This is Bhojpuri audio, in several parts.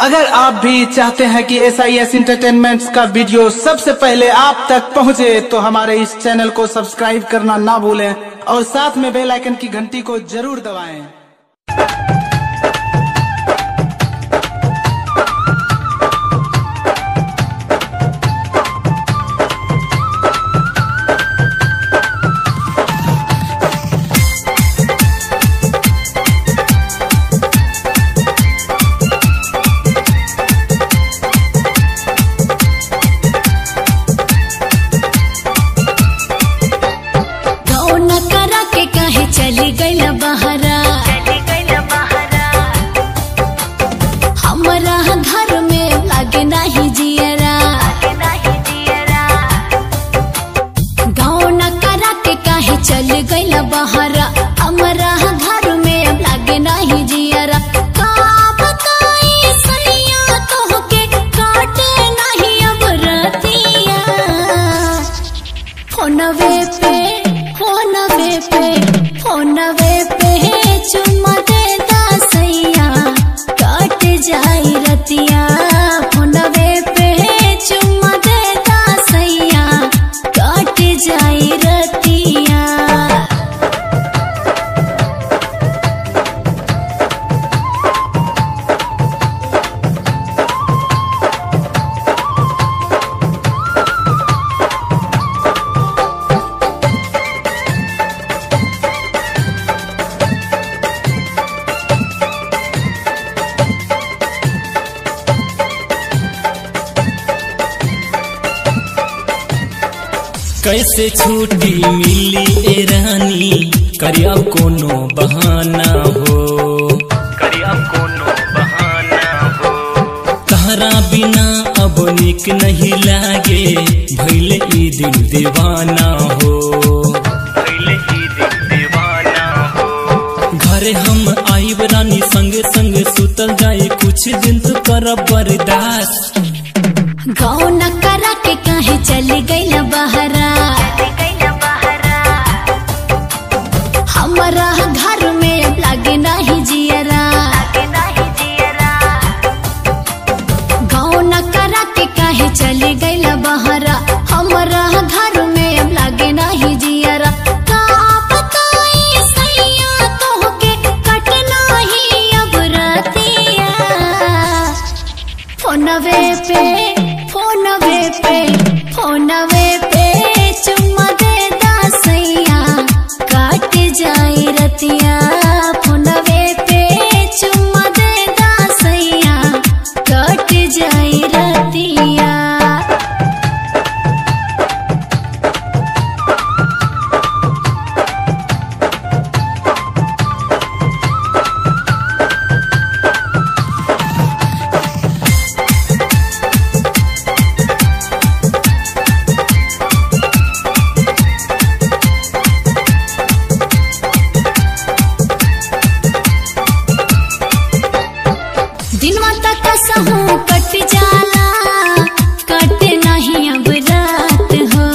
अगर आप भी चाहते हैं कि SIS एंटरटेनमेंट्स का वीडियो सबसे पहले आप तक पहुंचे तो हमारे इस चैनल को सब्सक्राइब करना ना भूलें और साथ में बेल आइकन की घंटी को जरूर दबाएं। चली गई बहरा हमारा घर में लागे नहीं जियरा गाँव न करा के काहे चली गई बहरा हमारा घर में लागे नहीं जियरा का बताई सैया तो के काटे नहीं अब रतिया फोनवे पे चुम्मा देता सैया काट जाई रतिया फोनवे पे चुम्मा देता सैया काट जाई रतिया। कैसे छुट्टी मिली ए रानी करिया कोनो बहाना हो तहरा बिना अब निक नहीं लागे भइले ई दिल दीवाना हो घरे हम आइब रानी संगे संगे सुतल जाए कुछ दिन तो कर बर्दाश्त गाँव न करा के काहे चली गई बहरा हमारा घर में लागे नहीं जियरा गाँव न करा के काहे चली गई बहरा हमारा घर में लागे नहीं जियरा का बताई सैया तो के कटना ही अब रतिया फोनवे पे चुम्मा देता सैया काट जाई रतिया फोनवे पे चुम्मा देता सैया काट जाई रतिया। दिनवा तक सहू कट जाला कटे नहीं अब रात हो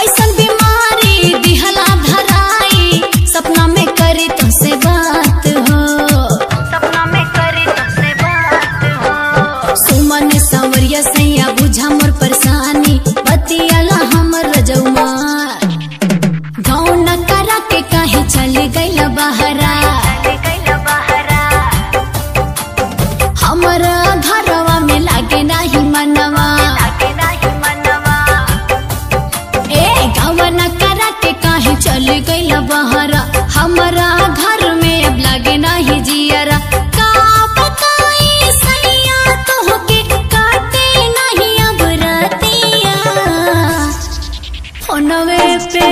ऐसन बीमारी दिहला धराई सपना में करी तुमसे बात हो सुमन संवरिया सैया बुझा मोर परेशानी बतियाला हमर रजौमा गाँव न करा के काहे चले गई बहरा हमारा घरवा में लागे नहीं मनवा ए गाँव न करा के काहे चले गई बहरा हमारा घर में अब लागे नहीं जियरा का बताई सैया तो के काटे नहीं अब रतिया फोनवे पे